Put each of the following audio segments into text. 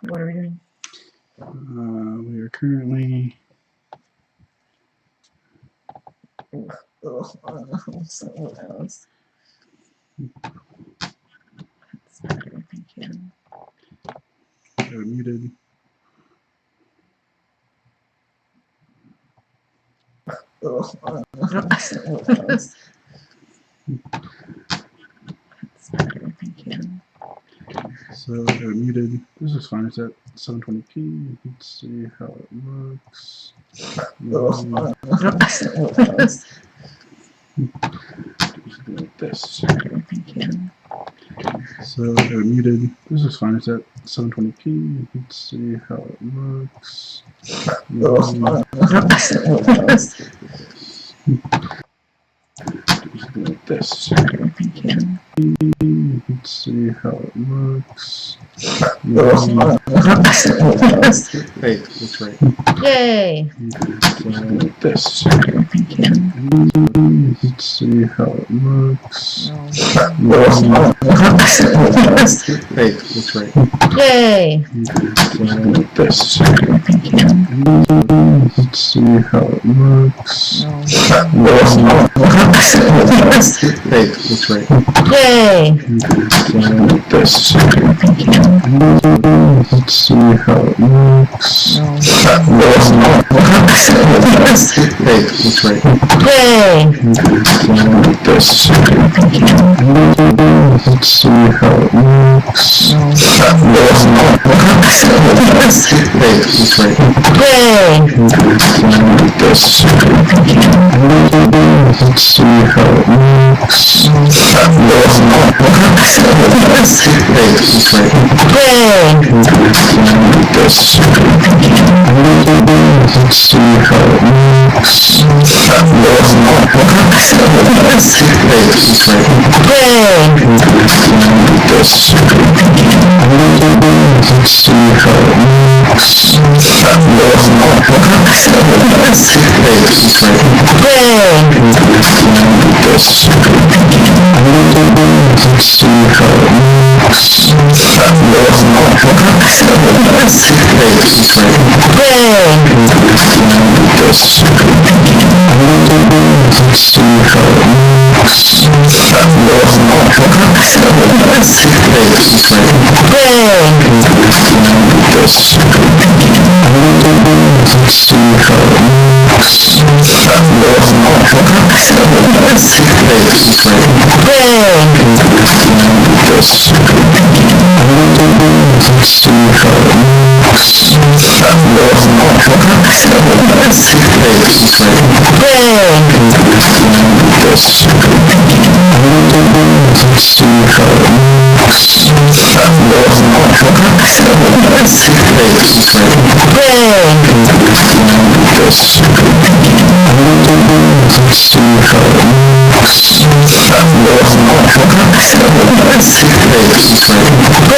What are we doing? We are currently So else. That's better, thank you. muted. So else. That's better, thank you. So muted. This is fine. It's at 720p. Let's see how it looks. Just like this. Thank you. So muted. This is fine. It's at 720p. Let's see how it looks. Just like this. Thank you. Let's see how it looks. Hey, that's right. Yay! Just like this. Thank you. Let's see how it looks. Hey, that's right. Yay! Just like this. Thank you. Let's see how it looks. Hey, that's right. Yay! Just like this. Thank you. Let's see how it looks. Hey, that's right. Yay! Just like this. Thank you. Let's see how it looks. Hey, that's right. Yay! Just like this. Thank you. Let's see how it looks. Hey, that's right. Yay! Just like this. Let's see how it looks. Hey, that's right. Yay! This. Let's see how it looks. Hey, that's right. Yay! This. Let's see how it looks. Hey, that's right. Yay! This. Let's see how it looks. Hey, that's right. Yay! This. Let's see how it looks. Hey, that's right. Yay! This. Let's see how it looks. Hey, that's right. Yay! This. Let's see how it looks. Hey, that's right. Yay! This. Let's see how it looks. Hey, that's right. Yay! This. Let's see how it looks. Hey, that's right. Yay! This. Let's see how it looks. Hey, that's right. Yay! This.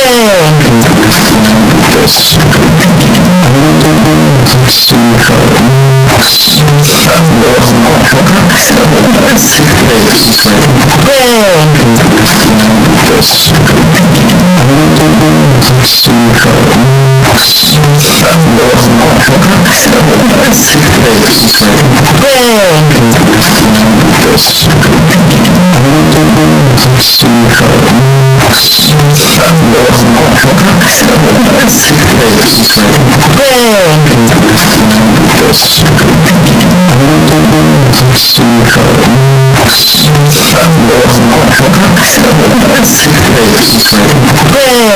Let's see how it looks. Hey, that's right.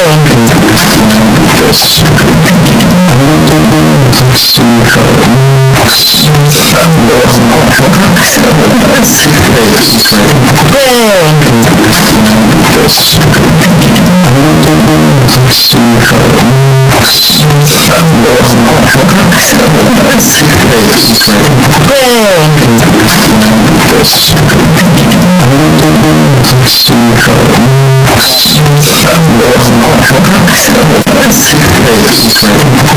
Yay! This. Let's see how it looks. Hey, that's right. Yay! This. Let's see how it looks. Hey, that's right. Yay! This. Let's see how it looks. Hey, that's right. Yay! This. Let's see how it looks. Hey, that's right.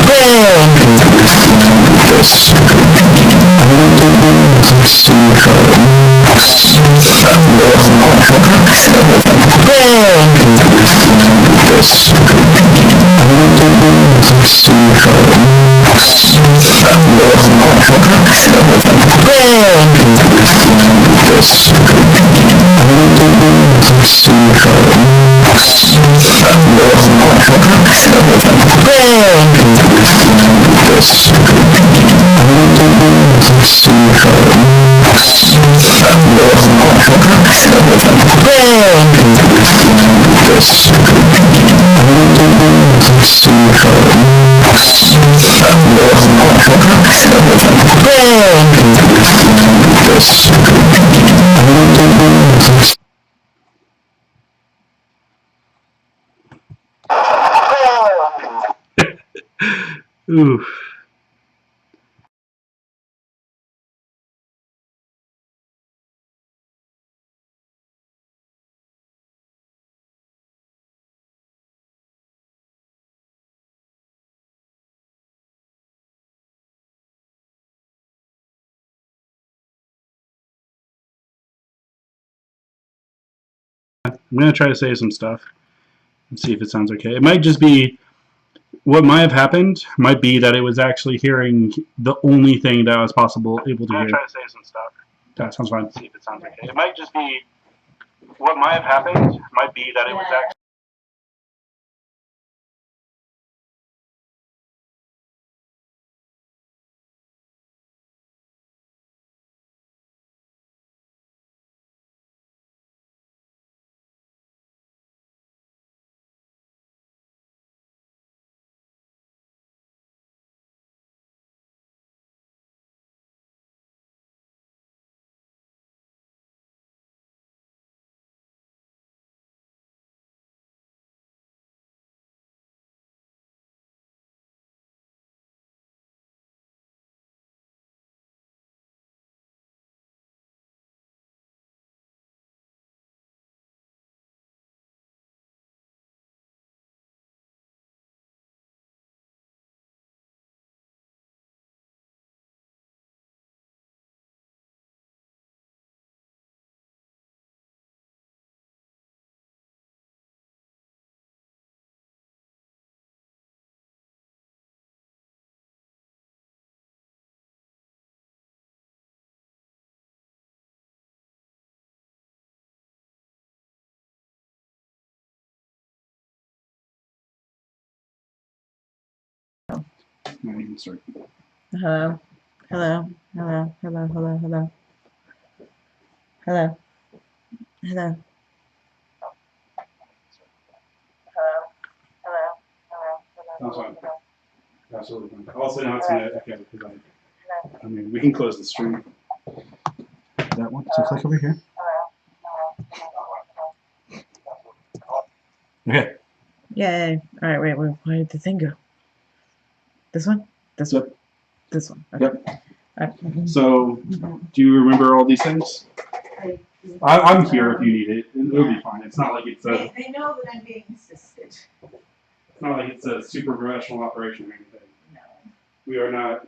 Yay! This. Let's see how it looks. Yay! This. Ooh. I'm gonna try to say some stuff and see if it sounds okay. It might just be what might have happened. Might be that it was actually hearing the only thing that was possible able to hear. I'm gonna try to say some stuff. That sounds fine. See if it sounds okay. It might just be what might have happened. Might be that it was actually. Not even start. Hello. Hello. Hello. Hello. Hello. Hello. Hello. Hello. That's fine. Absolutely fine. Also, now it's gonna echo because I mean, we can close the stream. That one. So click over here. Okay. Yay. All right. Wait. Where did the thing go? This one? This one? Yep. This one. Okay. Yep. All right. So, do you remember all these things? I'm here if you need it. It'll be fine. It's not like it's a. They know that I'm being assisted. It's not like it's a super professional operation or anything. No. We are not.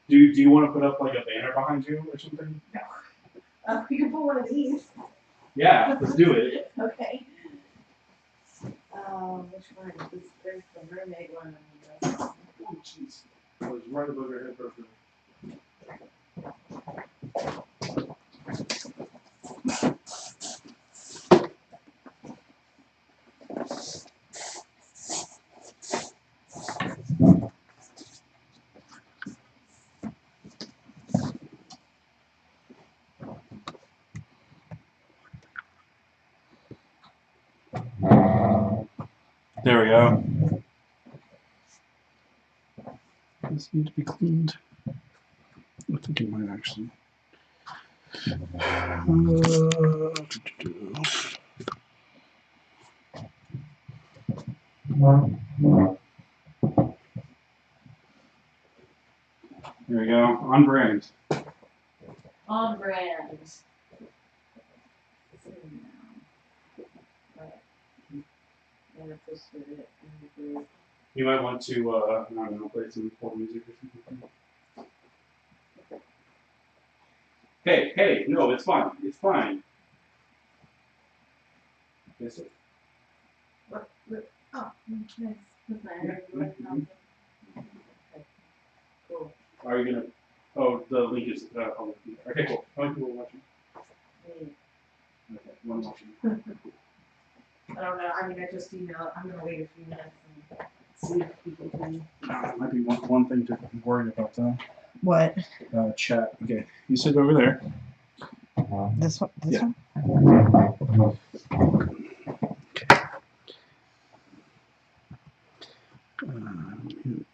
Do you want to put up like a banner behind you or something? No. We can put one of these. Yeah, let's do it. Okay. Which one? There's the mermaid one. Oh, jeez. I was right above your head, perfect. There we go. This needs to be cleaned. I think it might actually. There we go. On brand. On brand. You might want to, I don't know, play some cool music or something. Hey, no, it's fine. It's fine. Is it? Oh, nice. That's my Yeah. Okay, cool. Are you gonna? Oh, the link is public. Okay, cool. How many people are watching? Okay, one watching. I don't know. I mean, I just emailed. I'm gonna wait a few minutes and see if people can. Might be one thing to worry about though. What? Chat. Okay, you sit over there. This one? This Yeah. one?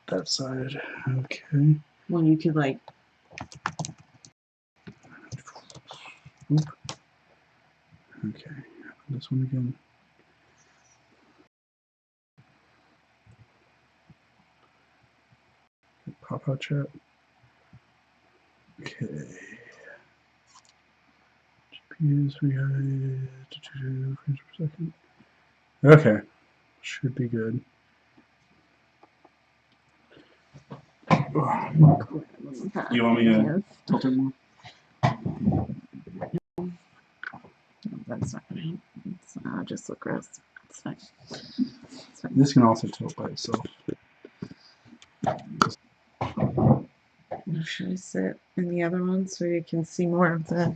That side. Okay. Well, you could like. Oop. Okay. This one again. Pop out chat. Okay. GPUs we had 2 frames per second. Okay. Should be good. You want me to tilt it more? That's not gonna help. I'll just look gross. It's fine. It's fine. This can also tilt by itself. Should I sit in the other one so you can see more of the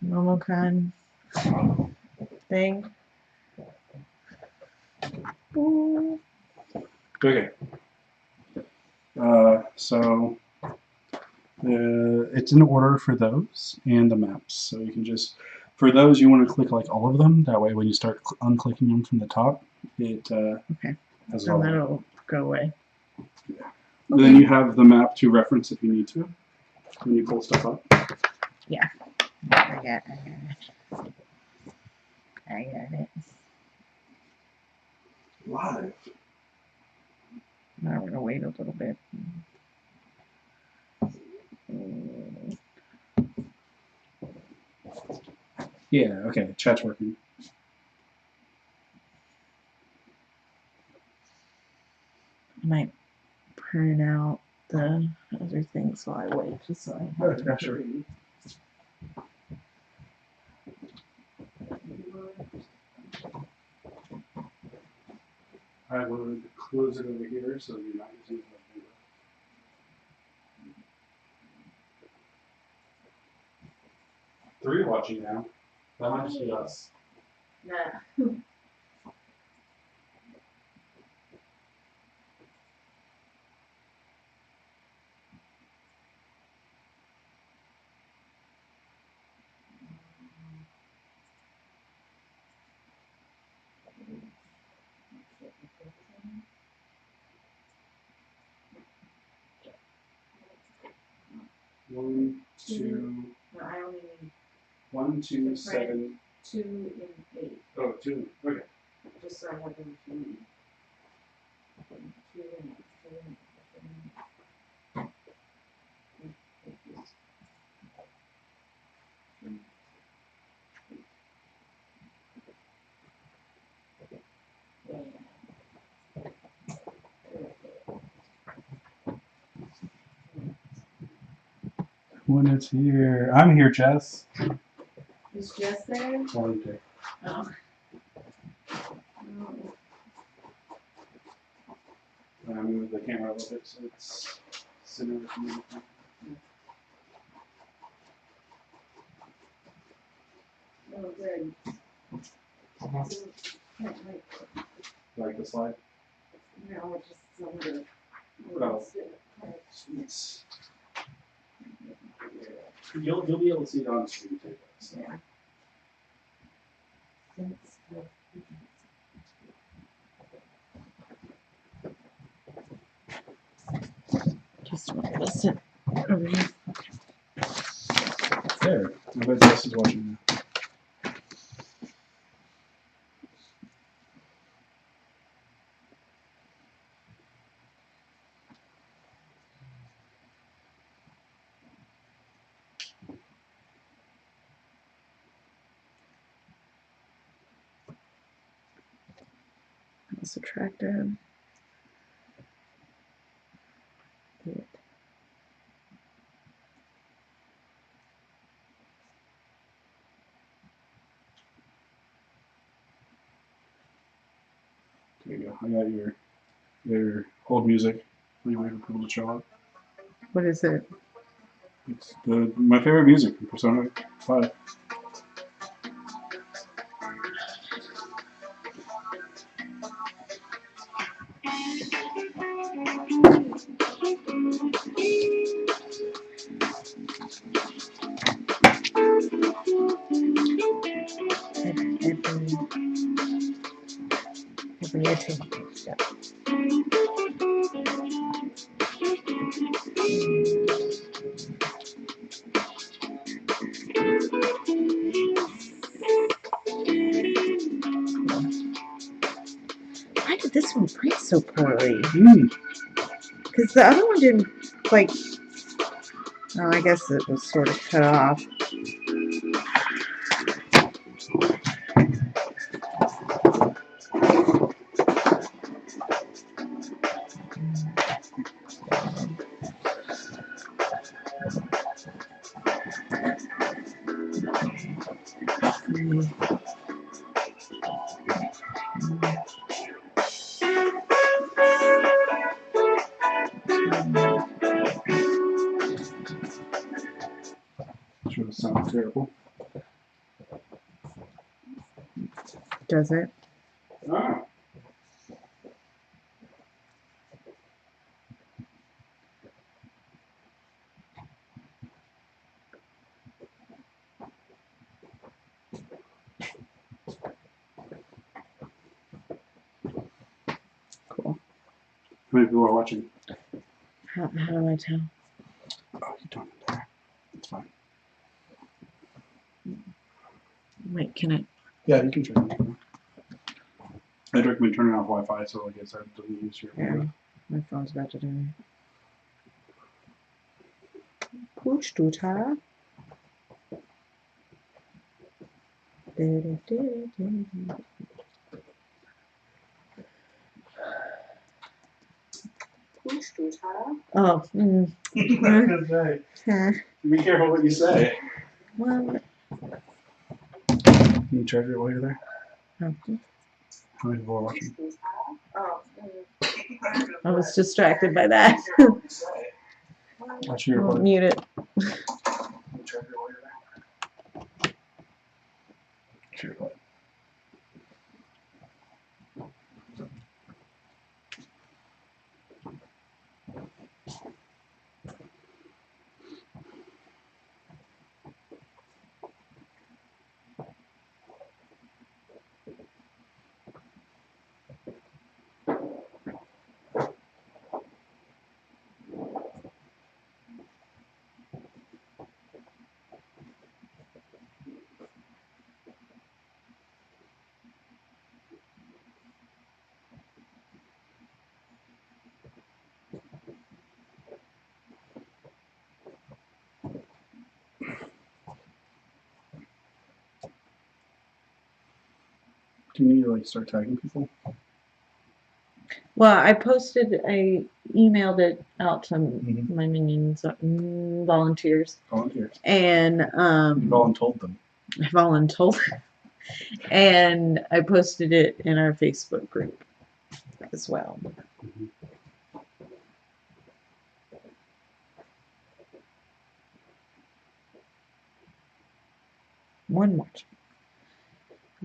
MomoCon thing? Ooh. Okay. So it's in order for those and the maps. So you can just, for those, you want to click like all of them. That way, when you start unclicking them from the top, it Okay. has it Then all. that'll go away. Yeah. And then you have the map to reference if you need to when you pull stuff up. Yeah. I got it. I got it. Live. Now we're gonna wait a little bit. Yeah. Okay. Chat's working. I might print out the other things while I wait, just so I have Yeah, sure. I would close it over here so you're not using it. Three watching now. That might just be us. Yeah. 1, 2. No, I only need 1, 2, 7. 2 and 8, Oh, 2. Okay. just so I have them to read. 2 and 8. When it's here. I'm here, Jess. Is Jess there? Okay. Oh. I move the camera a little bit so it's similar to me. Oh, good. Like the slide? No, it's just some of the. Oh. Jeez. You'll be able to see it on screen too. So. Yeah. Just want to listen over here. There. I bet Jess is watching now. Subtracted. Good. There you go. I got your hold music. We wait for people to show up. What is it? It's my favorite music from Persona 5. Every attention. Yeah. Why did this one print so poorly? Because the other one didn't, like, oh, I guess it was sort of cut off. Sure, it sounds terrible. Does it? Ah. Cool. How many people are watching? How do I tell? Oh, you don't know there. It's fine. Wait, can I? Yeah, you can turn it on. I'd recommend turning off Wi-Fi so I guess that doesn't use your. Yeah, my phone's about to die. Push to tara. Oh. Be careful what you say. Well. Can you charge it while you're there? Oh. How many people are watching? I was distracted by that. Watch your I'll mute it. Charge it while you're there. Sure. Do you need to like start tagging people? Well, I emailed it out to my minions, volunteers, and You voluntold them. I voluntold, and I posted it in our Facebook group as well. One more.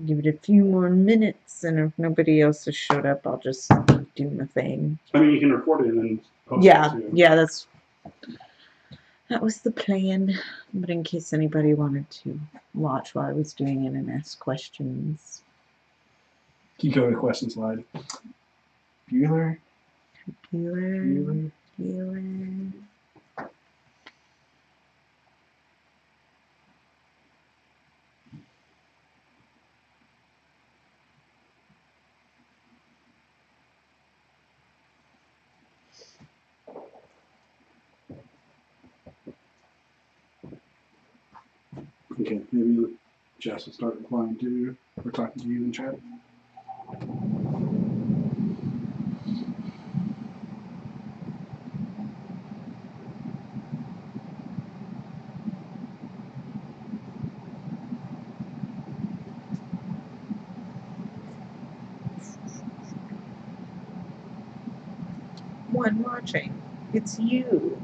Give it a few more minutes, and if nobody else has showed up, I'll just do my thing. I mean, you can record it and then post Yeah, it too. yeah, that was the plan. But in case anybody wanted to watch while I was doing it and ask questions. You go to question slide. Bueller. Bueller. Okay, maybe Jess will start replying to you or talking to you in chat. one watching. It's you.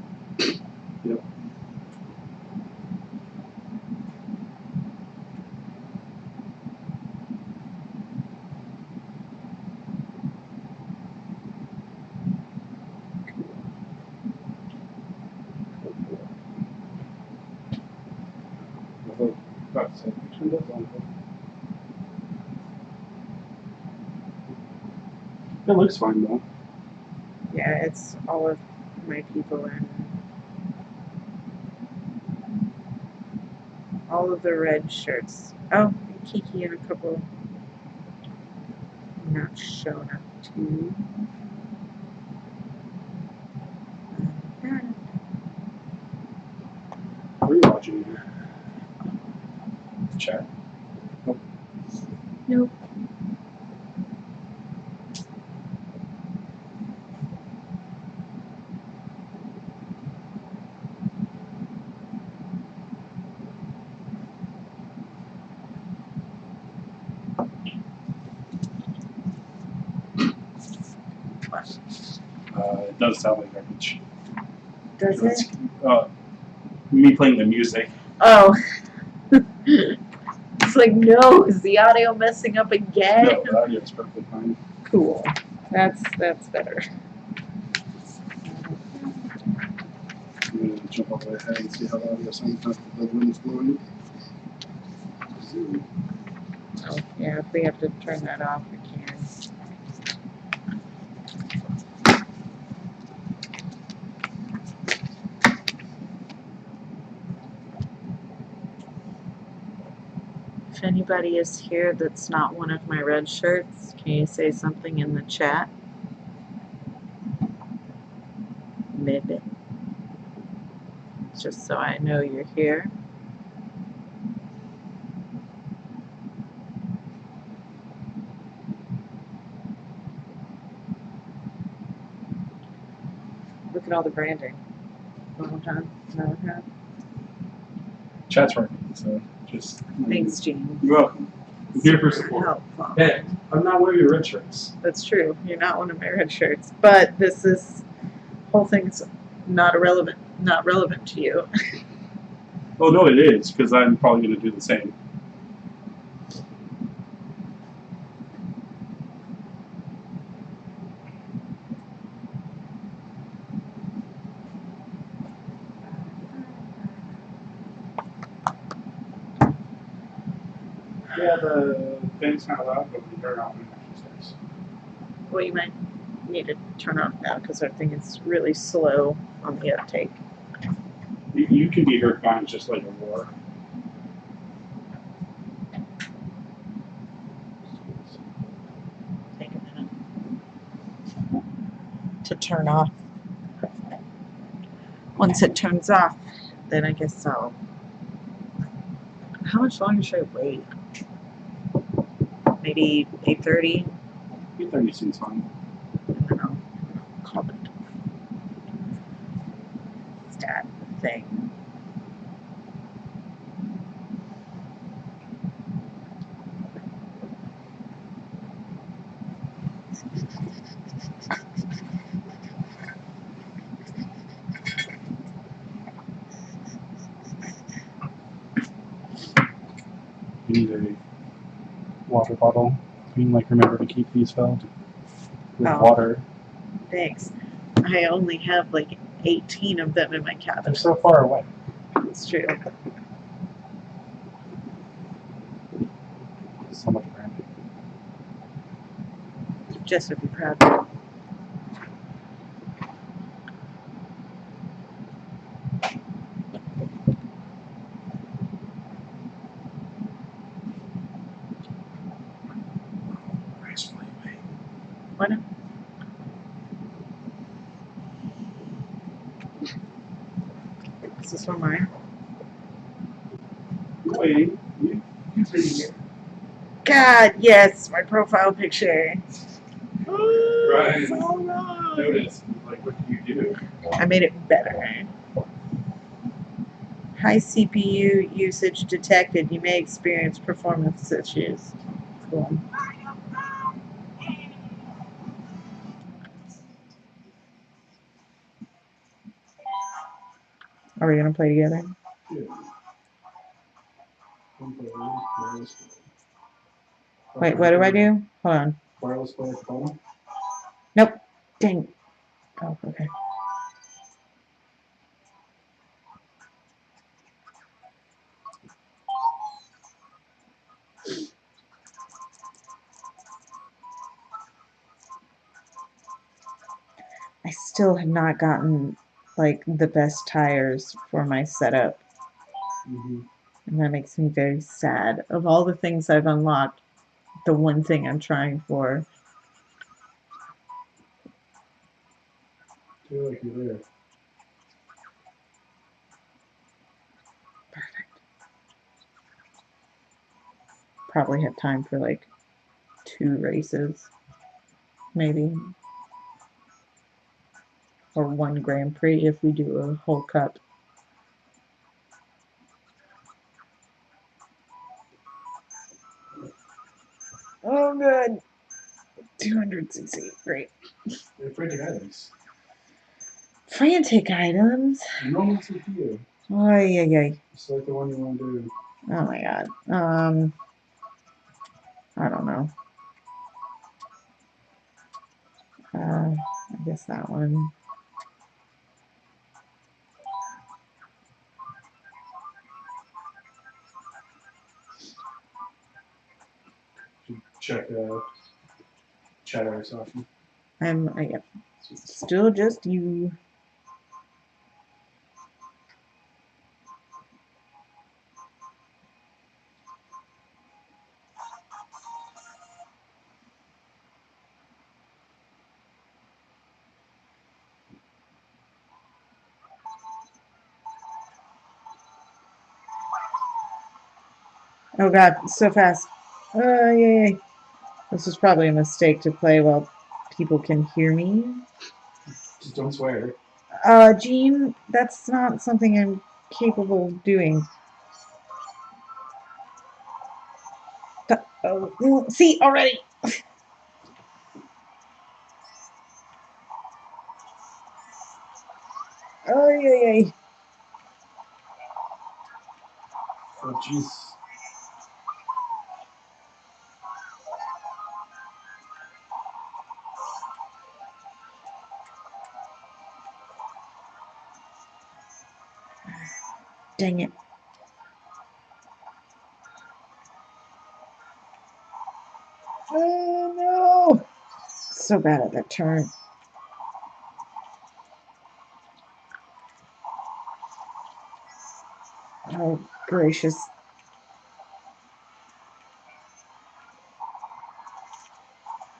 Yep. It looks fine though. Yeah, it's all of my people and all of the red shirts. Oh, and Kiki and a couple not shown up too. Are you watching chat? Nope. Nope. It does sound like garbage. Does it? Me playing the music. Oh. It's like, no, is the audio messing up again? No, the audio is perfectly fine. Cool. That's better. I'm going to jump all the way ahead and see how the audio sounds after the wind is blowing. Oh, yeah, if we have to turn that off, we can. If anybody is here that's not one of my red shirts, can you say something in the chat? Maybe. Just so I know you're here. Look at all the branding. MomoCon. Chat's working, so just. Thanks, Gene. You're welcome. I'm here for support. Helpful. Hey, I'm not wearing your red shirts. That's true. You're not one of my red shirts, but this whole thing's not relevant to you. Oh, no, it is, because I'm probably going to do the same. Yeah, the thing's kind of loud, but we can turn it off when it actually starts. Well, you might need to turn off now because our thing is really slow on the uptake. You can be heard fine, it's just like a roar. Take a minute to turn off. Once it turns off, then I guess I'll. How much longer should I wait? Maybe 8:30. 8:30 seems fine. And then I'll call it. Stat thing. You need a water bottle. You can remember to keep these filled with water. Thanks. I only have 18 of them in my They're cabinet. so far away. It's true. So much branding. Jess would be proud. What? Is this one mine? Wait, you sitting here. God, yes, my profile picture. Right. So wrong. Notice, what do you do? I made it better. High CPU usage detected. You may experience performance issues. Cool. Are we gonna play together? Yeah. Wait, what do I do? Hold on. Wireless play at the bottom. Nope. Dang. Oh, okay. I still have not gotten like the best tires for my setup. Mm-hmm. And that makes me very sad. Of all the things I've unlocked, the one thing I'm trying for. I feel like you're there. Perfect. Probably have time for like 2 races. Maybe. Or 1 Grand Prix if we do a whole cup. Oh, good. 200cc. Great. They're frantic items. Frantic items. Normal CPU. Ay, ay, ay. Select the one you want to do. Oh my god. I don't know. I guess that one. Check chat or something. Yeah. Still just you. Oh god, so fast. Yay. This is probably a mistake to play while people can hear me. Just don't swear. Gene, that's not something I'm capable of doing. Oh, see, already. Oh, yay. Oh, jeez. Dang it. Oh, no. So bad at that turn. Oh, gracious.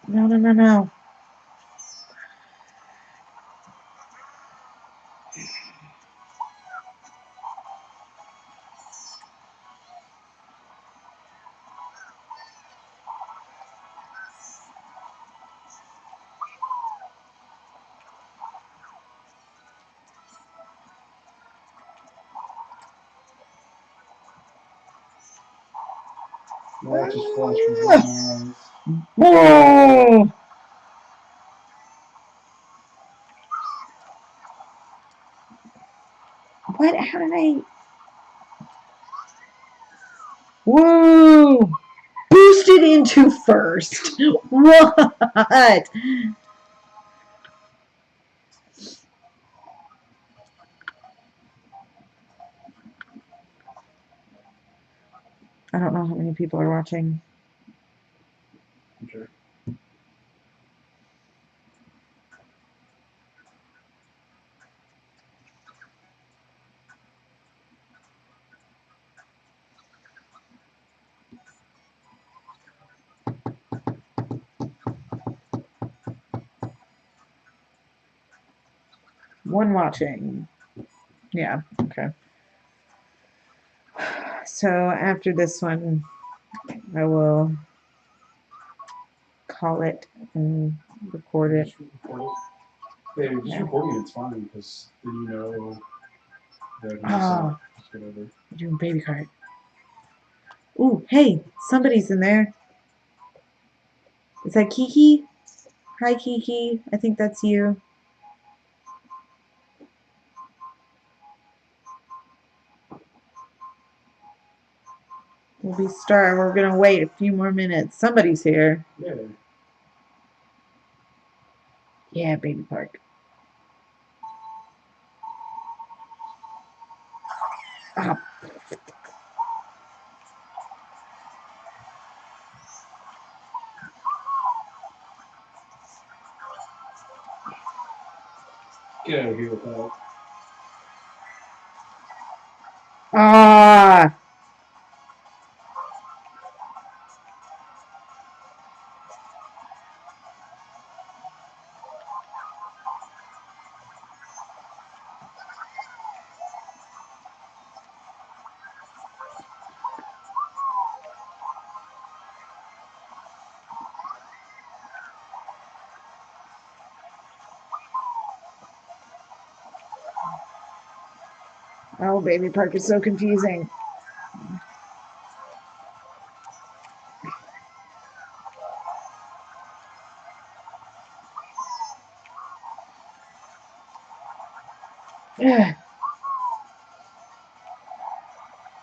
No, no, no, no. That just flashed before my eyes. Whoa! What? How did I? Whoa! Boosted into first. What? I don't know how many people are watching. Okay. One watching. Yeah, okay. So after this one, I will call it and record it. Just record it. Hey, just Yeah. recording it's fine because then you know that it's Oh, just whatever. we're doing baby cart. Ooh, hey, somebody's in there. Is that Kiki? Hi, Kiki. I think that's you. We're gonna wait a few more minutes. Somebody's here. Yeah. Yeah, Baby Park. Ah, Get out of here with that. ah. Oh, Baby Park is so confusing. Ugh.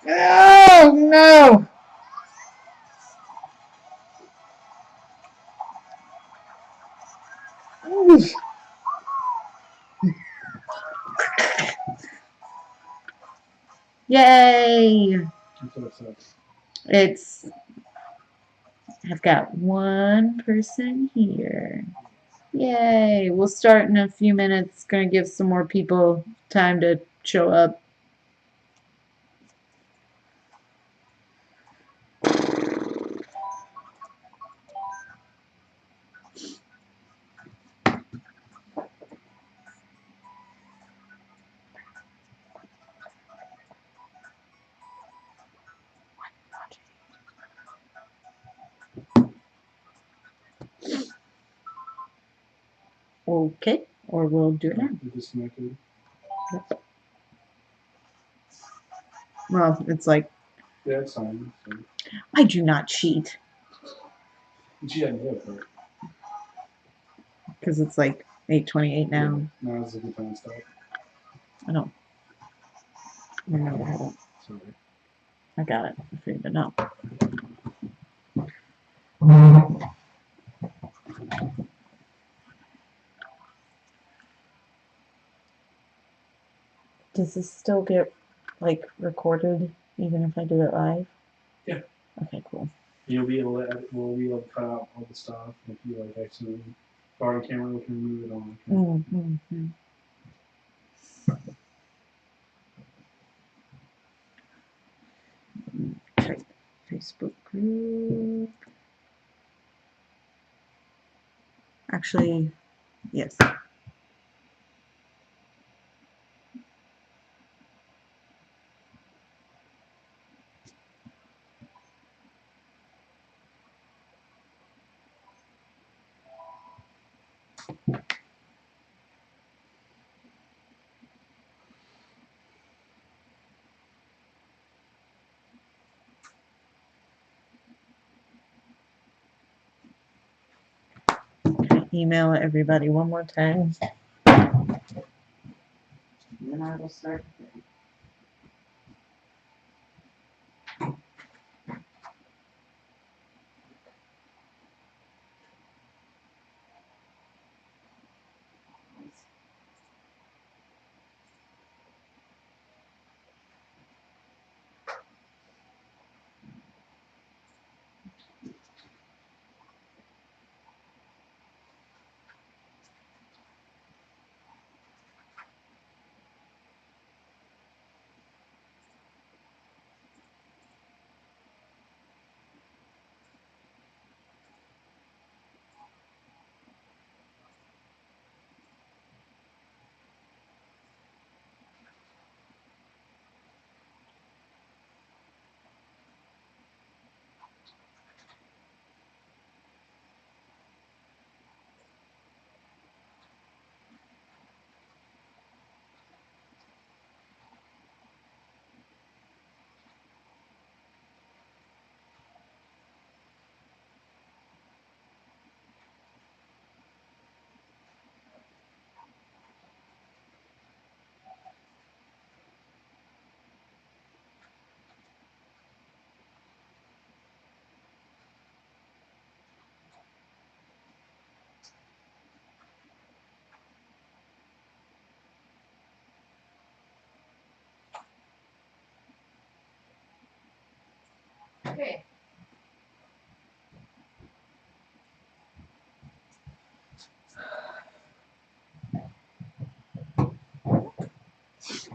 Oh no! Oof. Yay! That's what it says. It's. I've got one person here. Yay! We'll start in a few minutes. Gonna give some more people time to show up. Okay, or we'll do it now. You disconnected. Well, it's like Yeah, it's fine. So. I do not cheat Gee, I know, but because it's like 8:28 now. now is a good time to stop. I don't remember how to. Sorry. I got it. I figured it out. Does this still get like recorded even if I do it live? Yeah. Okay, cool. You'll be able to edit, we'll be able to cut out all the stuff. If you like accidentally borrow a camera, we can remove it on. Mm-hmm. Check Facebook group. Actually, yes. Email everybody one more time. And then I will start. Okay.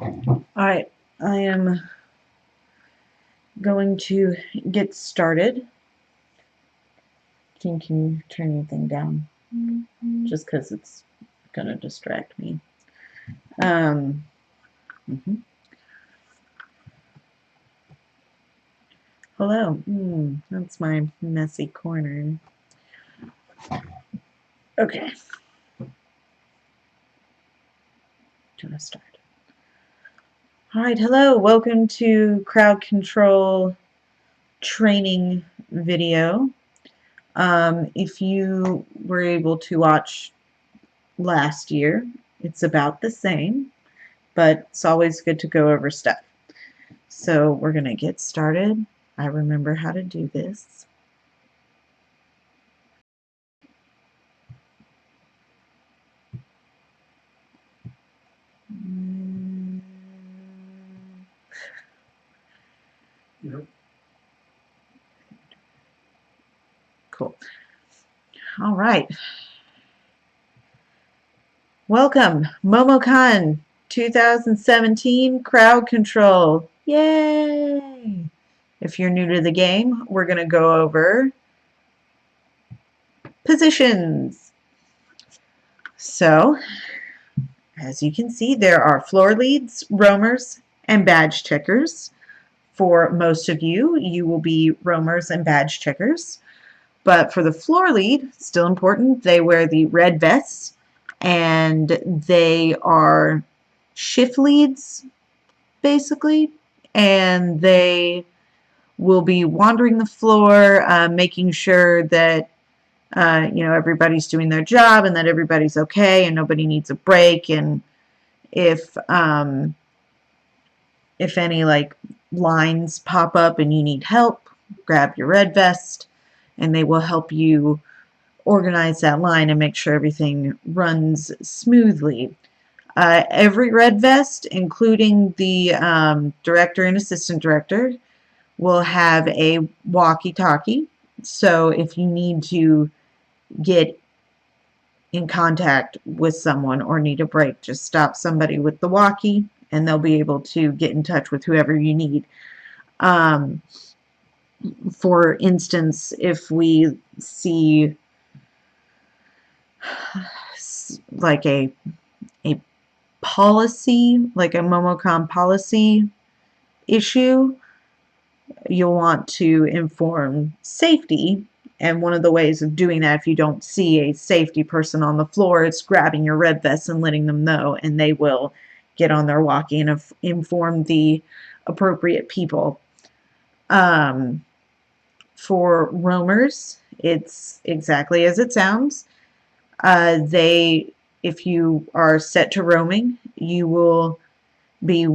All right, I am going to get started. Can you turn anything down? Just because it's going to distract me. Mhm. Hello. That's my messy corner. Okay. Gonna start. All right. Hello. Welcome to crowd control training video. If you were able to watch last year, it's about the same, but it's always good to go over stuff. So we're gonna get started. I remember how to do this. Yep. Cool. All right. Welcome, MomoCon 2017 crowd control. Yay! If you're new to the game, we're going to go over positions. So, as you can see, there are floor leads, roamers, and badge checkers. For most of you, you will be roamers and badge checkers. But for the floor lead, still important, they wear the red vests, and they are shift leads, basically, and they will be wandering the floor, making sure that everybody's doing their job and that everybody's okay and nobody needs a break. And if any like lines pop up and you need help, grab your red vest, and they will help you organize that line and make sure everything runs smoothly. Every red vest, including the director and assistant director, will have a walkie-talkie. So if you need to get in contact with someone or need a break, just stop somebody with the walkie and they'll be able to get in touch with whoever you need. For instance, if we see like a policy, like a MomoCon policy issue, you'll want to inform safety. And one of the ways of doing that, if you don't see a safety person on the floor, it's grabbing your red vest and letting them know, and they will get on their walkie and inform the appropriate people. For roamers, it's exactly as it sounds. If you are set to roaming, you will be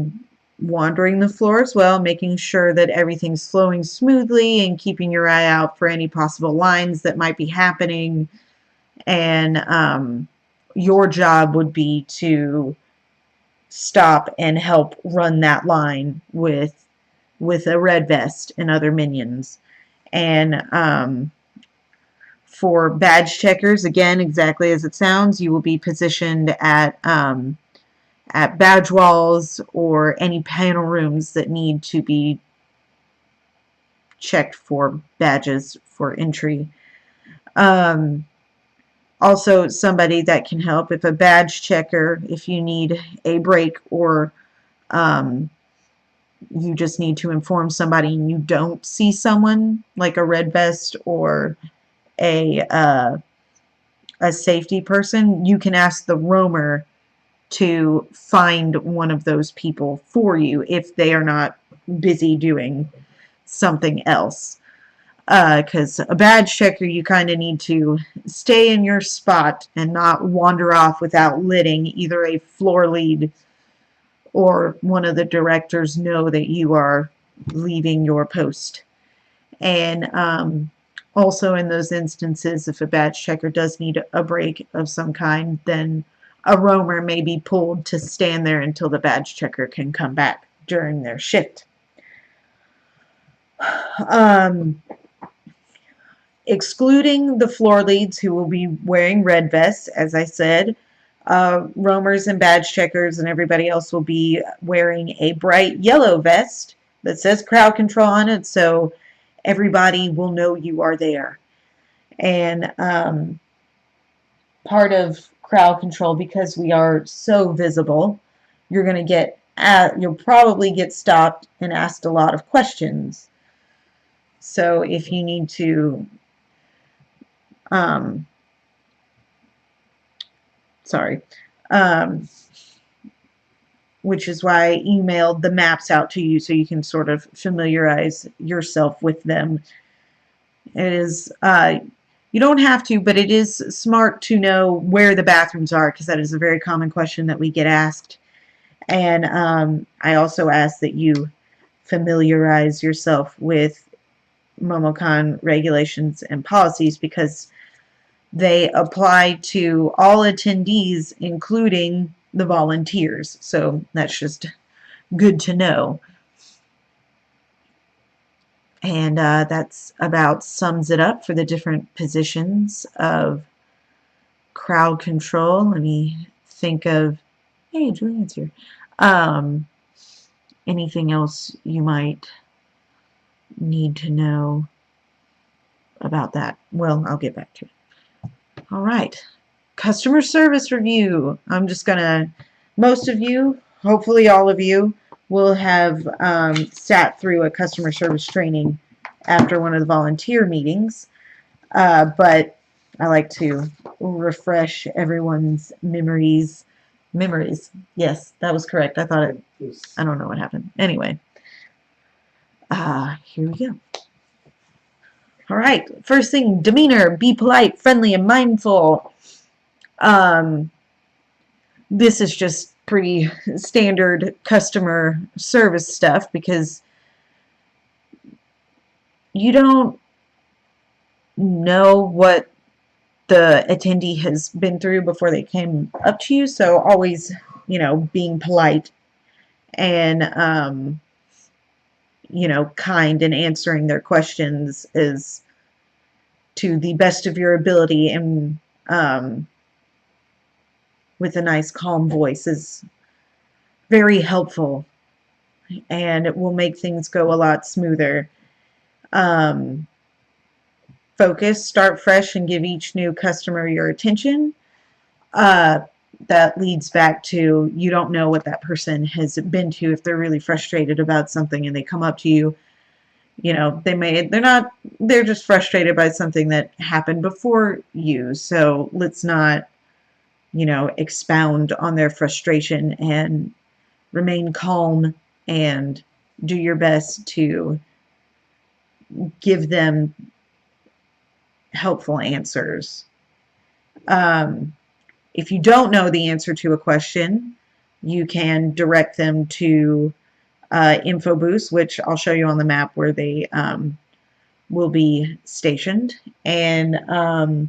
wandering the floor as well, making sure that everything's flowing smoothly and keeping your eye out for any possible lines that might be happening. And your job would be to stop and help run that line with a red vest and other minions. And for badge checkers, again, exactly as it sounds, you will be positioned at badge walls or any panel rooms that need to be checked for badges for entry. Also, somebody that can help if a badge checker, if you need a break or you just need to inform somebody and you don't see someone like a red vest or a safety person, you can ask the roamer to find one of those people for you if they are not busy doing something else. Because a badge checker, you kind of need to stay in your spot and not wander off without letting either a floor lead or one of the directors know that you are leaving your post. And also in those instances, if a badge checker does need a break of some kind, then a roamer may be pulled to stand there until the badge checker can come back during their shift. Excluding the floor leads who will be wearing red vests, as I said, roamers and badge checkers and everybody else will be wearing a bright yellow vest that says crowd control on it, so everybody will know you are there. And part of crowd control, because we are so visible, you're going to you'll probably get stopped and asked a lot of questions. So if you need to, sorry, which is why I emailed the maps out to you so you can sort of familiarize yourself with them. It is, you don't have to, but it is smart to know where the bathrooms are, because that is a very common question that we get asked. And I also ask that you familiarize yourself with MomoCon regulations and policies, because they apply to all attendees, including the volunteers. So that's just good to know. And that's about sums it up for the different positions of crowd control. Let me think of, hey, Julian's here. Anything else you might need to know about that? Well, I'll get back to it. All right. Customer service review. I'm just going to, most of you, hopefully all of you, will have sat through a customer service training after one of the volunteer meetings. But I like to refresh everyone's memories. Memories. Yes, that was correct. I thought it, I don't know what happened. Anyway, here we go. All right. First thing, demeanor. Be polite, friendly, and mindful. This is just pretty standard customer service stuff, because you don't know what the attendee has been through before they came up to you, so always, you know, being polite and you know, kind and answering their questions is to the best of your ability, and with a nice calm voice is very helpful, and it will make things go a lot smoother. Focus, start fresh, and give each new customer your attention. That leads back to, you don't know what that person has been to. If they're really frustrated about something and they come up to you, you know, they're just frustrated by something that happened before you. So let's not, you know, expound on their frustration, and remain calm and do your best to give them helpful answers. If you don't know the answer to a question, you can direct them to info booths, which I'll show you on the map where they will be stationed. And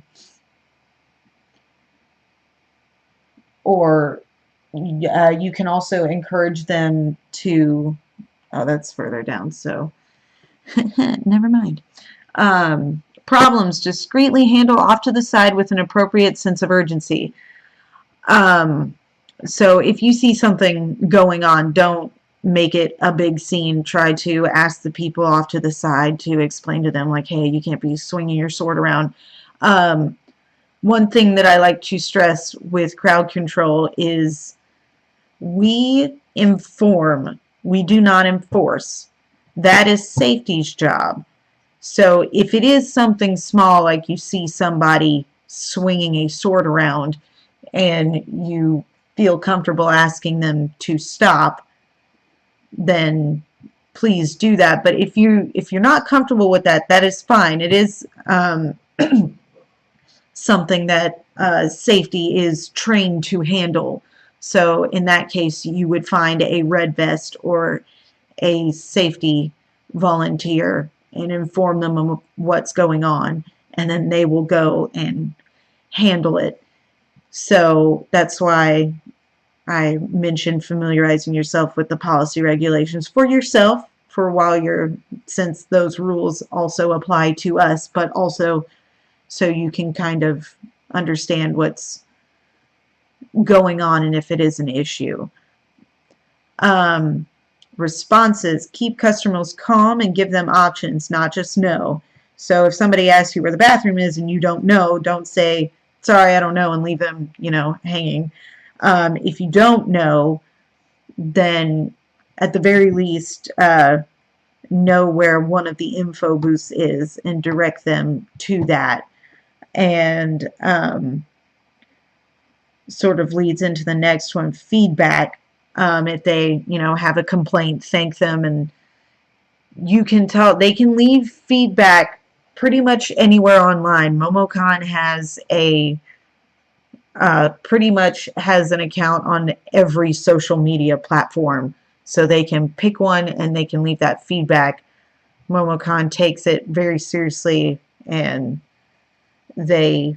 or you can also encourage them to, oh, that's further down, so never mind. Problems, discreetly handle off to the side with an appropriate sense of urgency. So if you see something going on, don't make it a big scene. Try to ask the people off to the side to explain to them, like, hey, you can't be swinging your sword around. One thing that I like to stress with crowd control is we inform, we do not enforce. That is safety's job. So if it is something small, like you see somebody swinging a sword around and you feel comfortable asking them to stop, then please do that. But if you're not comfortable with that, that is fine. It is something that safety is trained to handle. So in that case, you would find a red vest or a safety volunteer and inform them of what's going on, and then they will go and handle it. So that's why I mentioned familiarizing yourself with the policy regulations for yourself, for while since those rules also apply to us, but also so you can kind of understand what's going on and if it is an issue. Responses: keep customers calm and give them options, not just no. So if somebody asks you where the bathroom is and you don't know, don't say, sorry, I don't know, and leave them, hanging. If you don't know, then at the very least, know where one of the info booths is and direct them to that. And sort of leads into the next one, feedback. If they, have a complaint, thank them, and you can tell they can leave feedback pretty much anywhere online. MomoCon has pretty much has an account on every social media platform, so they can pick one and they can leave that feedback. MomoCon takes it very seriously, and they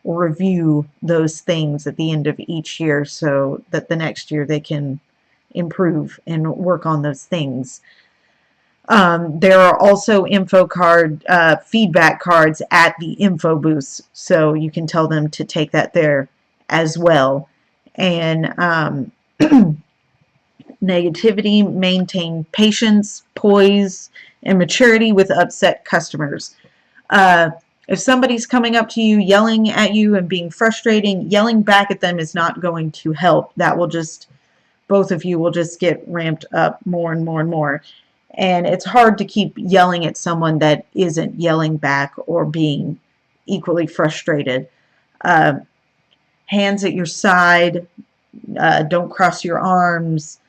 review those things at the end of each year so that the next year they can improve and work on those things. There are also feedback cards at the info booths, so you can tell them to take that there as well. And negativity: maintain patience, poise, and maturity with upset customers. If somebody's coming up to you, yelling at you and being frustrating, yelling back at them is not going to help. That will just, both of you will just get ramped up more and more and more. And it's hard to keep yelling at someone that isn't yelling back or being equally frustrated. Hands at your side, don't cross your arms,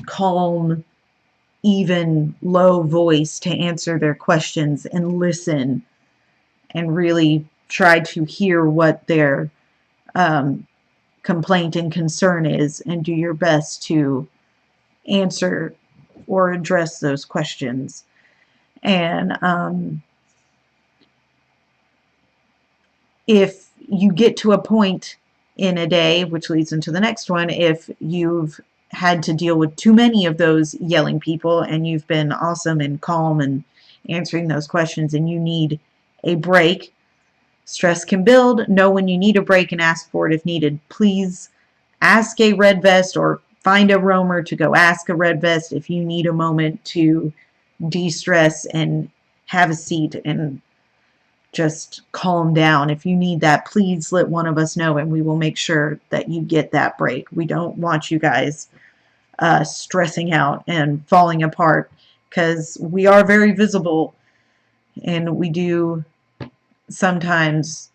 calm, even, low voice to answer their questions, and listen and really try to hear what their complaint and concern is, and do your best to answer or address those questions. And if you get to a point in a day, which leads into the next one, if you've had to deal with too many of those yelling people and you've been awesome and calm and answering those questions and you need a break, stress can build. Know when you need a break and ask for it if needed. Please ask a red vest or find a roamer to go ask a red vest if you need a moment to de-stress and have a seat and just calm down. If you need that, please let one of us know and we will make sure that you get that break. We don't want you guys stressing out and falling apart, because we are very visible and we do sometimes,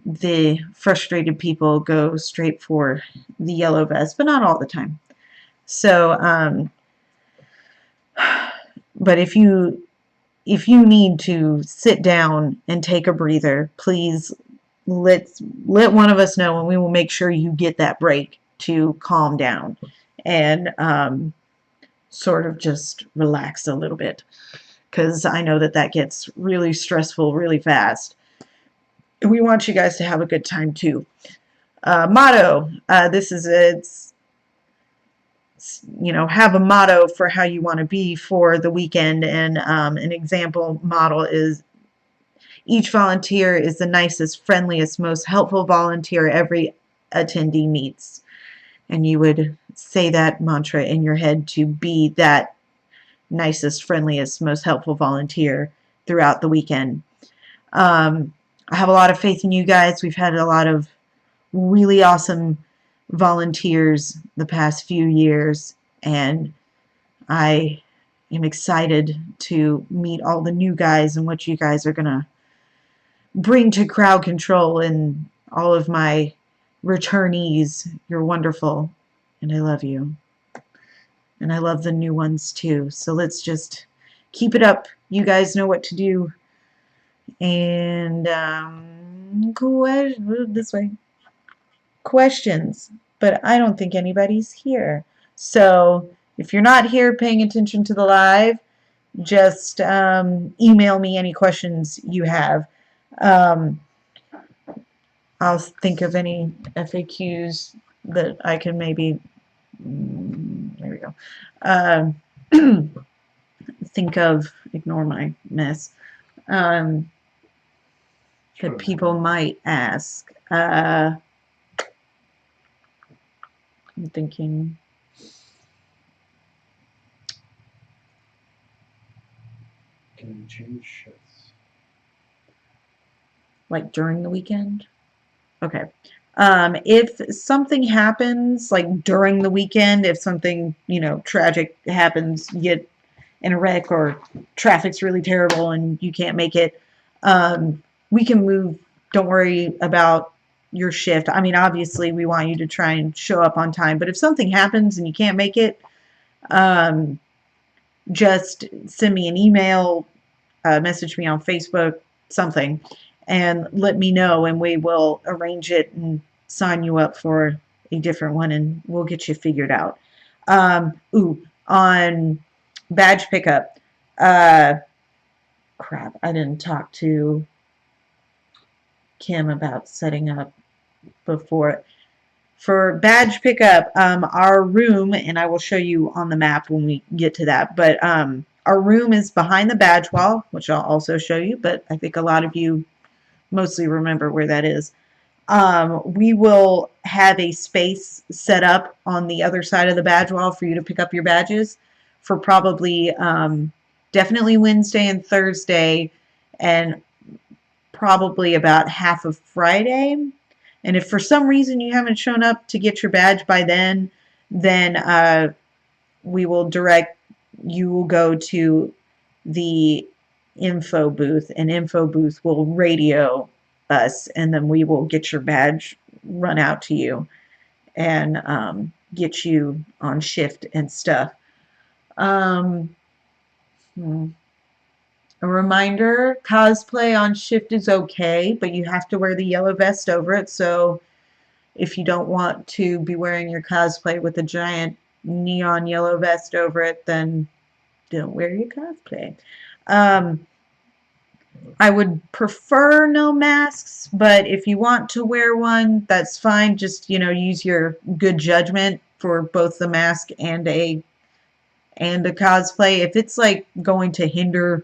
the frustrated people go straight for the yellow vest, but not all the time. So but if you need to sit down and take a breather, please let one of us know and we will make sure you get that break to calm down and sort of just relax a little bit, because I know that gets really stressful really fast. We want you guys to have a good time too. Motto: this is have a motto for how you want to be for the weekend, and an example model is: each volunteer is the nicest, friendliest, most helpful volunteer every attendee meets. And you would say that mantra in your head to be that nicest, friendliest, most helpful volunteer throughout the weekend. I have a lot of faith in you guys. We've had a lot of really awesome volunteers the past few years, and I am excited to meet all the new guys and what you guys are going to bring to crowd control, and all of my returnees. You're wonderful, and I love you. And I love the new ones too. So let's just keep it up. You guys know what to do. And this way. Questions, but I don't think anybody's here. So if you're not here paying attention to the live, just email me any questions you have. I'll think of any FAQs that I can maybe, there we go. think of, ignore my mess, that people might ask. I'm thinking. Can you change shifts? Like during the weekend? Okay. If something happens like during the weekend, if something, tragic happens, you get in a wreck or traffic's really terrible and you can't make it, we can move. Don't worry about your shift. I mean, obviously, we want you to try and show up on time, but if something happens and you can't make it, um, just send me an email, message me on Facebook, something, and let me know, and we will arrange it and sign you up for a different one, and we'll get you figured out. On badge pickup, uh, crap, I didn't talk to Kim about setting up before. For badge pickup, our room, and I will show you on the map when we get to that, but our room is behind the badge wall, which I'll also show you, but I think a lot of you mostly remember where that is. We will have a space set up on the other side of the badge wall for you to pick up your badges for probably definitely Wednesday and Thursday, and probably about half of Friday. And if for some reason you haven't shown up to get your badge by then we will direct you will go to the info booth, and info booth will radio us, and then we will get your badge run out to you and get you on shift and stuff. Um, a reminder, cosplay on shift is okay, but you have to wear the yellow vest over it. So if you don't want to be wearing your cosplay with a giant neon yellow vest over it, then don't wear your cosplay. I would prefer no masks, but if you want to wear one, that's fine. Just, use your good judgment for both the mask and a cosplay. If it's like going to hinder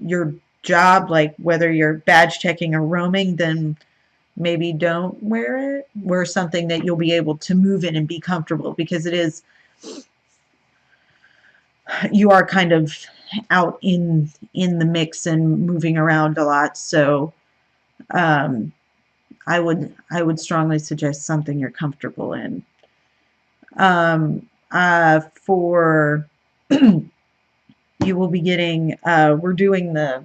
your job, like whether you're badge checking or roaming, then maybe don't wear it. Wear something that you'll be able to move in and be comfortable, because you are kind of out in the mix and moving around a lot. So I would strongly suggest something you're comfortable in. For you will be getting, we're doing the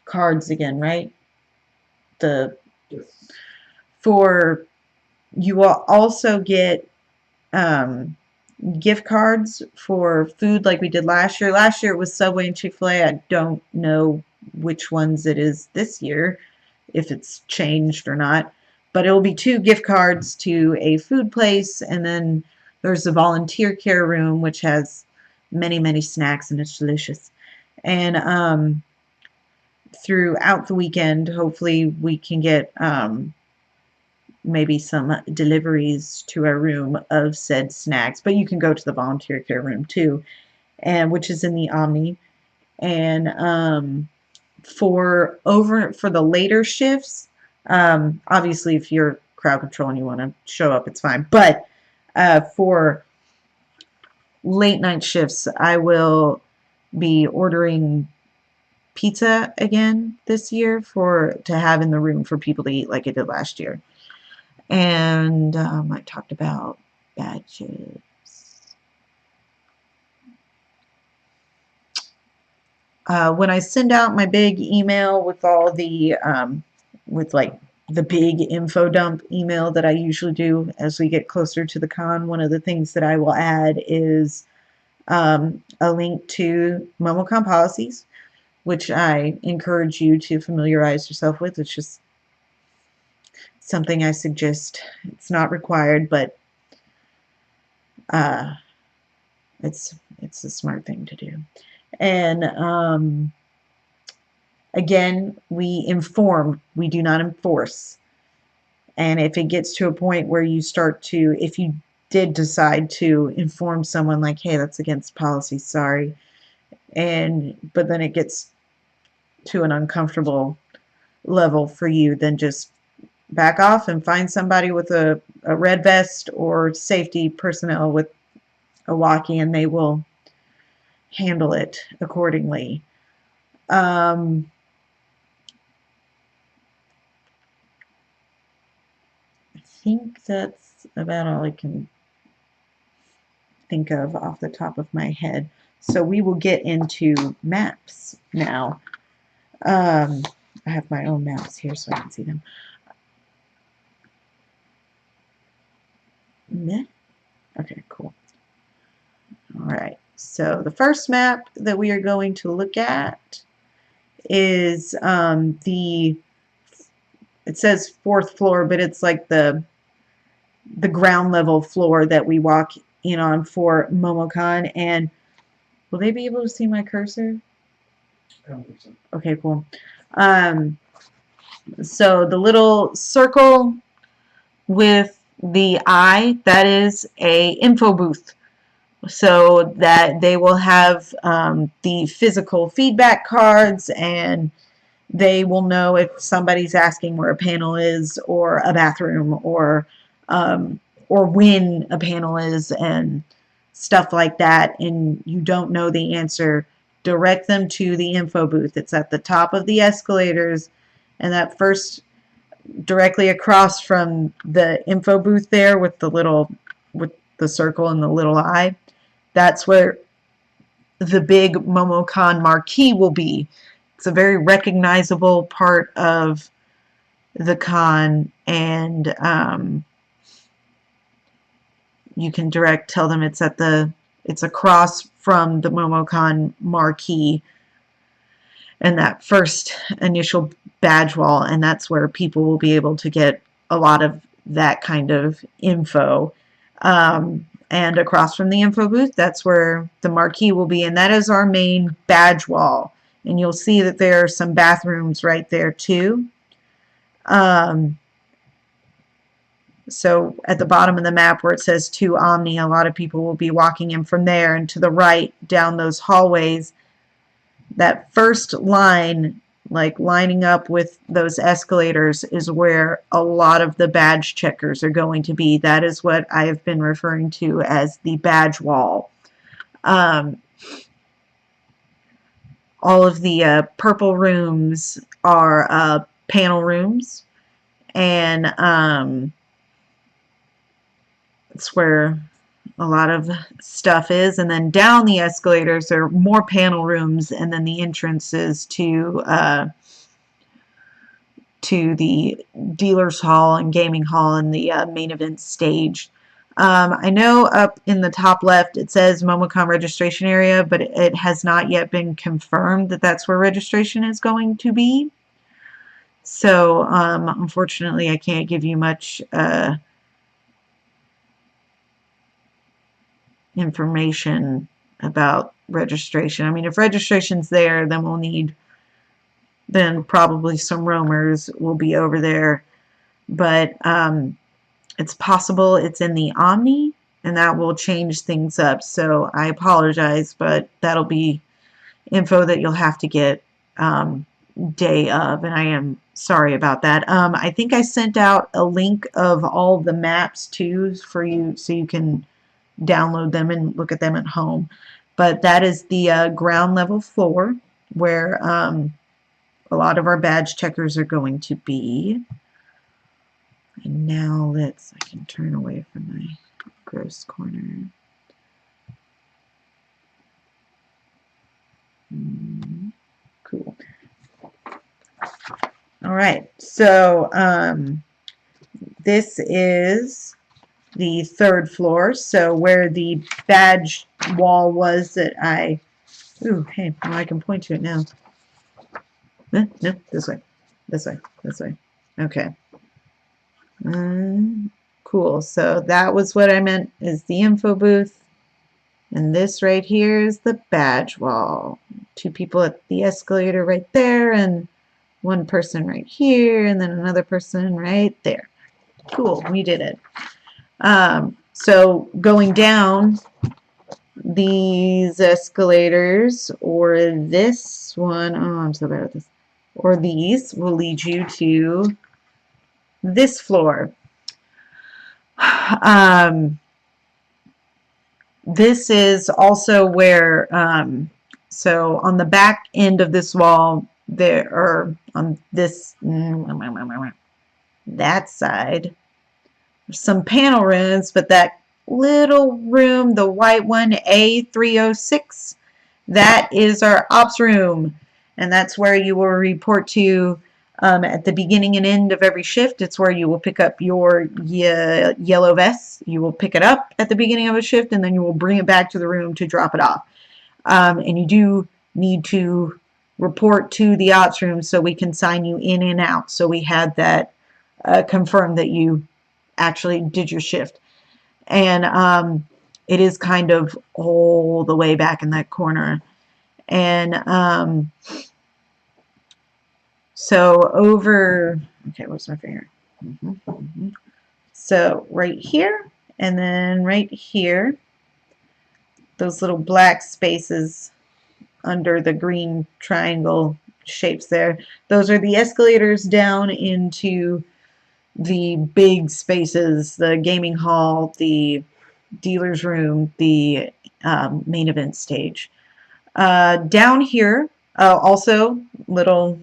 cards again, right? Yes. For you will also get gift cards for food like we did last year. Last year it was Subway and Chick-fil-A. I don't know which ones it is this year, if it's changed or not. But it will be 2 gift cards to a food place, and then there's a volunteer care room, which has many, many snacks, and it's delicious. And throughout the weekend, hopefully we can get maybe some deliveries to our room of said snacks. But you can go to the volunteer care room too, and which is in the Omni. And for the later shifts, obviously if you're crowd control and you want to show up, it's fine. But for late night shifts, I will be ordering pizza again this year to have in the room for people to eat like I did last year. And I talked about badges. When I send out my big email with all the with like the big info dump email that I usually do as we get closer to the con, one of the things that I will add is a link to MomoCon policies, which I encourage you to familiarize yourself with. It's just something I suggest. It's not required, but it's a smart thing to do. And again, we inform, we do not enforce. And if it gets to a point where you start to, if you did decide to inform someone like, hey, that's against policy, sorry. But then it gets to an uncomfortable level for you, then just back off and find somebody with a red vest or safety personnel with a walkie, and they will handle it accordingly. I think that's about all I can think of off the top of my head. So we will get into maps now. I have my own maps here so I can see them. Okay, cool. All right, so the first map that we are going to look at is it says 4th floor, but it's like the ground level floor that we walk in on for MomoCon. And will they be able to see my cursor? I don't think so. Okay, cool. So the little circle with the eye, that is a info booth. So that they will have the physical feedback cards, and they will know if somebody's asking where a panel is or a bathroom, or when a panel is and stuff like that, and you don't know the answer, direct them to the info booth. It's at the top of the escalators, and that first directly across from the info booth there with the circle and the little eye, that's where the big MomoCon marquee will be. It's a very recognizable part of the con, and you can tell them it's across from the MomoCon marquee and that first initial badge wall, and that's where people will be able to get a lot of that kind of info. And across from the info booth, that's where the marquee will be, and that is our main badge wall. And you'll see that there are some bathrooms right there too. So at the bottom of the map where it says to Omni, a lot of people will be walking in from there, and to the right down those hallways, that first line, like lining up with those escalators, is where a lot of the badge checkers are going to be. That is what I have been referring to as the badge wall. All of the purple rooms are panel rooms, and it's where a lot of stuff is. And then down the escalators there are more panel rooms, and then the entrances to the dealer's hall and gaming hall and the main event stage. I know up in the top left it says MomoCon registration area, but it has not yet been confirmed that that's where registration is going to be. So unfortunately I can't give you much information about registration. I mean, if registration's there, then probably some roamers will be over there. But it's possible it's in the Omni, and that will change things up. So I apologize, but that'll be info that you'll have to get day of, and I am sorry about that. I think I sent out a link of all the maps too for you, so you can download them and look at them at home. But that is the ground level floor where a lot of our badge checkers are going to be. And now I can turn away from my gross corner. Cool. All right, so this is the 3rd floor, so where the badge wall was that hey, well, I can point to it now. No, this way. Okay. Cool, so that was what I meant is the info booth, and this right here is the badge wall. 2 people at the escalator right there, and 1 person right here, and then another person right there. Cool, we did it. So going down these escalators, or this one, oh, I'm so bad at this, or these will lead you to this floor. This is also where, so on the back end of this wall, there are on this, that side, some panel rooms, but that little room, the white one, A306, that is our ops room, and that's where you will report to at the beginning and end of every shift. It's where you will pick up your yellow vest. You will pick it up at the beginning of a shift, and then you will bring it back to the room to drop it off. And you do need to report to the ops room so we can sign you in and out. So we had that confirmed that you actually did your shift. And it is kind of all the way back in that corner. And so over, okay, what's my finger? So right here, and then right here, those little black spaces under the green triangle shapes there, those are the escalators down into the big spaces, the gaming hall, the dealer's room, the main event stage. Down here, also little,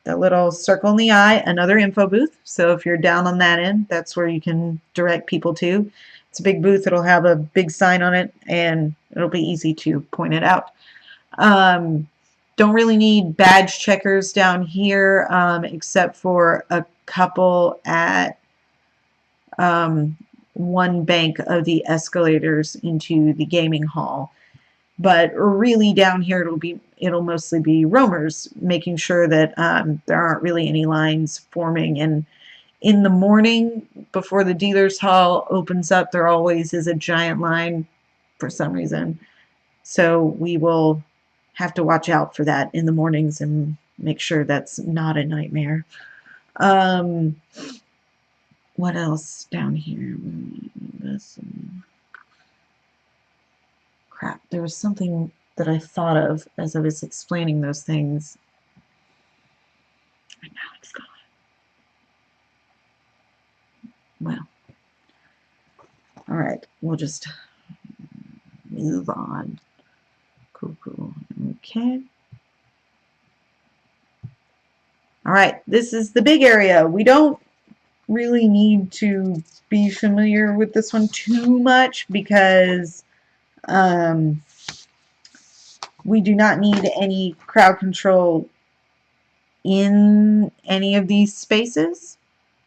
that little circle in the eye, another info booth. So if you're down on that end, that's where you can direct people to. It's a big booth. It'll have a big sign on it, and it'll be easy to point it out. Don't really need badge checkers down here, except for a couple at one bank of the escalators into the gaming hall. But really down here it'll mostly be roamers, making sure that there aren't really any lines forming. And in the morning before the dealer's hall opens up, there always is a giant line for some reason. So we will have to watch out for that in the mornings and make sure that's not a nightmare. What else down here? This crap. There was something that I thought of as I was explaining those things. And now it's gone. Well, all right. We'll just move on. Cool. Okay. All right. This is the big area. We don't really need to be familiar with this one too much because we do not need any crowd control in any of these spaces.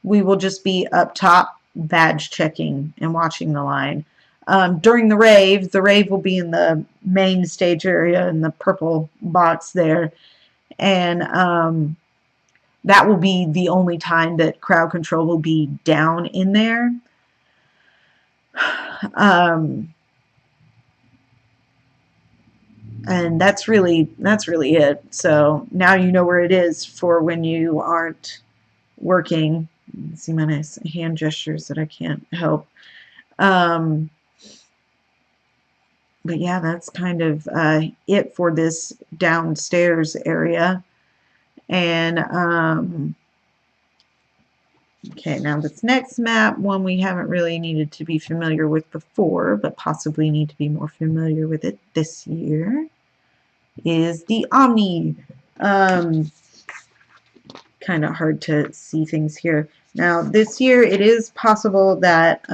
We will just be up top badge checking and watching the line. During the rave will be in the main stage area in the purple box there, and that will be the only time that crowd control will be down in there. And that's really it. So now you know where it is for when you aren't working. See my nice hand gestures that I can't help. But yeah, that's kind of it for this downstairs area. And okay, now this next map, one we haven't really needed to be familiar with before, but possibly need to be more familiar with it this year, is the Omni. Kind of hard to see things here. Now, this year, it is possible that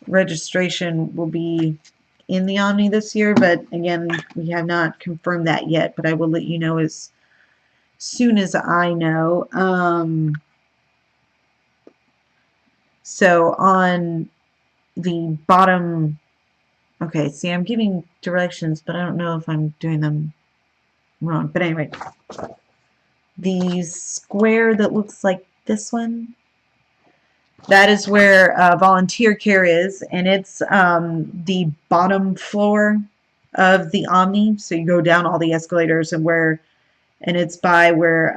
registration will be in the Omni this year, but again, we have not confirmed that yet, but I will let you know as soon as I know. So on the bottom, okay, see, I'm giving directions, but I don't know if I'm doing them wrong. But anyway, the square that looks like this one, that is where volunteer care is, and it's the bottom floor of the Omni. So you go down all the escalators and it's by where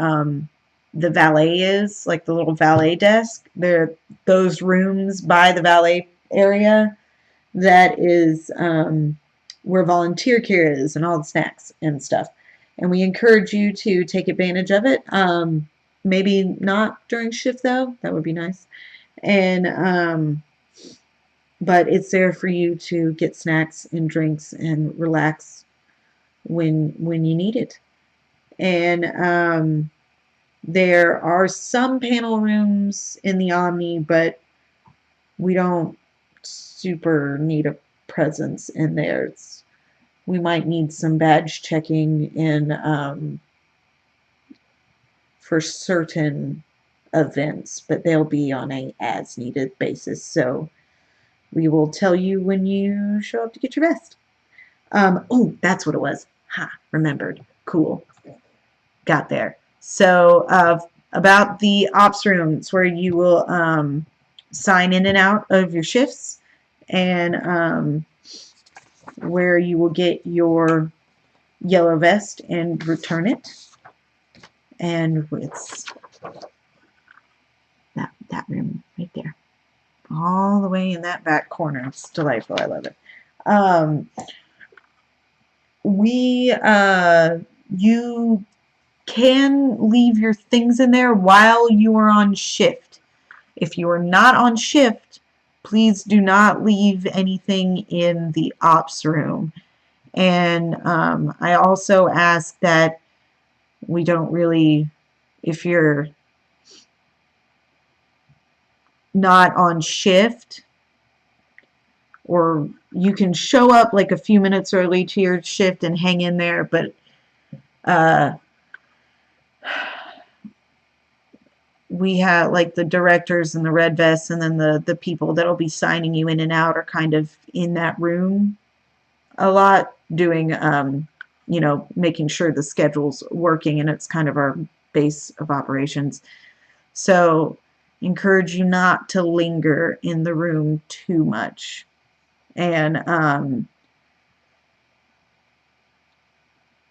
the valet is, like the little valet desk. There, those rooms by the valet area, that is where volunteer care is and all the snacks and stuff. And we encourage you to take advantage of it. Maybe not during shift though, that would be nice. And but it's there for you to get snacks and drinks and relax when you need it. And there are some panel rooms in the Omni, but we don't super need a presence in there. We might need some badge checking in for certain events, but they'll be on a as needed basis. So we will tell you when you show up to get your vest. Oh, that's what it was. Ha, remembered. Cool. Got there. So about the ops rooms where you will sign in and out of your shifts, and where you will get your yellow vest and return it. And it's that room right there, all the way in that back corner. It's delightful. I love it. You can leave your things in there while you are on shift. If you are not on shift, please do not leave anything in the ops room. And I also ask that we don't really, if you're not on shift, or you can show up like a few minutes early to your shift and hang in there, but we have like the directors and the red vests, and then the people that'll be signing you in and out are kind of in that room a lot, doing making sure the schedule's working, and it's kind of our base of operations. So encourage you not to linger in the room too much. And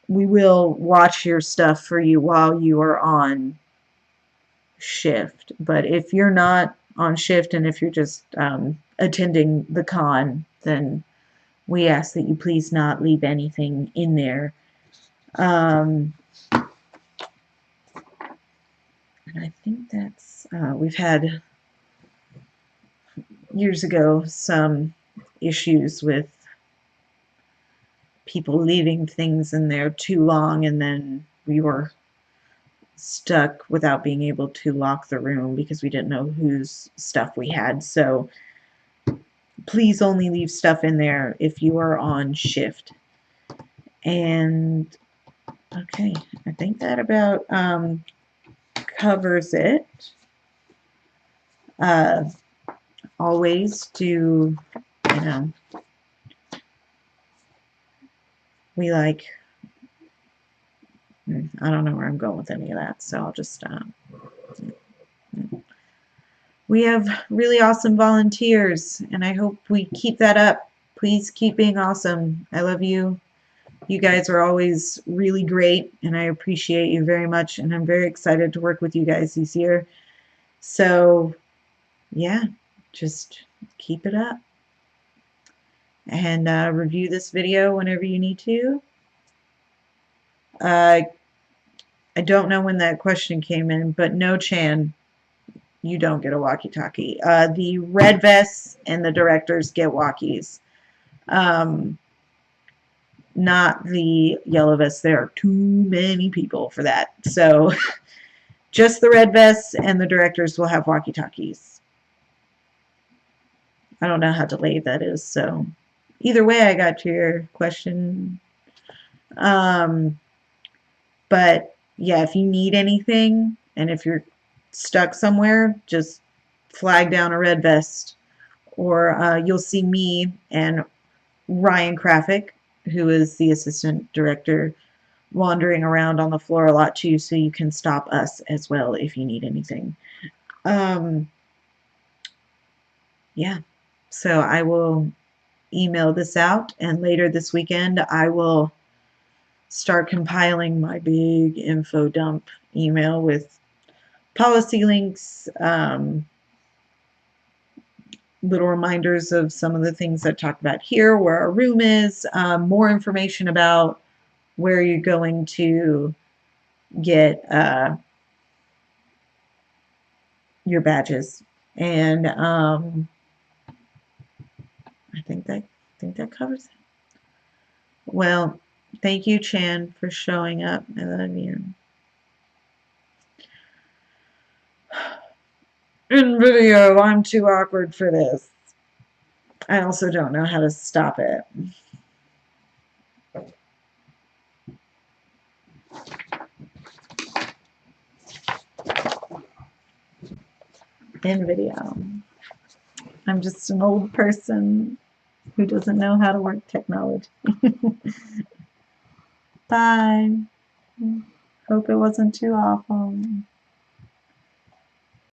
we will watch your stuff for you while you are on shift. But if you're not on shift, and if you're just attending the con, then we ask that you please not leave anything in there. And I think that's, we've had years ago some issues with people leaving things in there too long, and then we were stuck without being able to lock the room because we didn't know whose stuff we had. So please only leave stuff in there if you are on shift. And okay, I think that about covers it. Always do, we like, I don't know where I'm going with any of that, so I'll just, we have really awesome volunteers, and I hope we keep that up. Please keep being awesome. I love you. You guys are always really great, and I appreciate you very much, and I'm very excited to work with you guys this year. So, yeah, just keep it up. And review this video whenever you need to. I don't know when that question came in, but no, Chan, you don't get a walkie-talkie. The red vests and the directors get walkies. Not the yellow vests. There are too many people for that. So just the red vests and the directors will have walkie-talkies. I don't know how delayed that is, so either way, I got to your question. But yeah, if you need anything, and if you're stuck somewhere, just flag down a red vest, or you'll see me and Ryan Krafik, who is the assistant director, wandering around on the floor a lot too, so you can stop us as well if you need anything. Yeah, so I will email this out, and later this weekend I will start compiling my big info dump email with policy links, little reminders of some of the things I talked about here, where our room is, more information about where you're going to get your badges. And I think that covers it. Well, thank you, Chan, for showing up. I love you. In video, I'm too awkward for this. I also don't know how to stop it. In video. I'm just an old person who doesn't know how to work technology. Bye. Hope it wasn't too awful.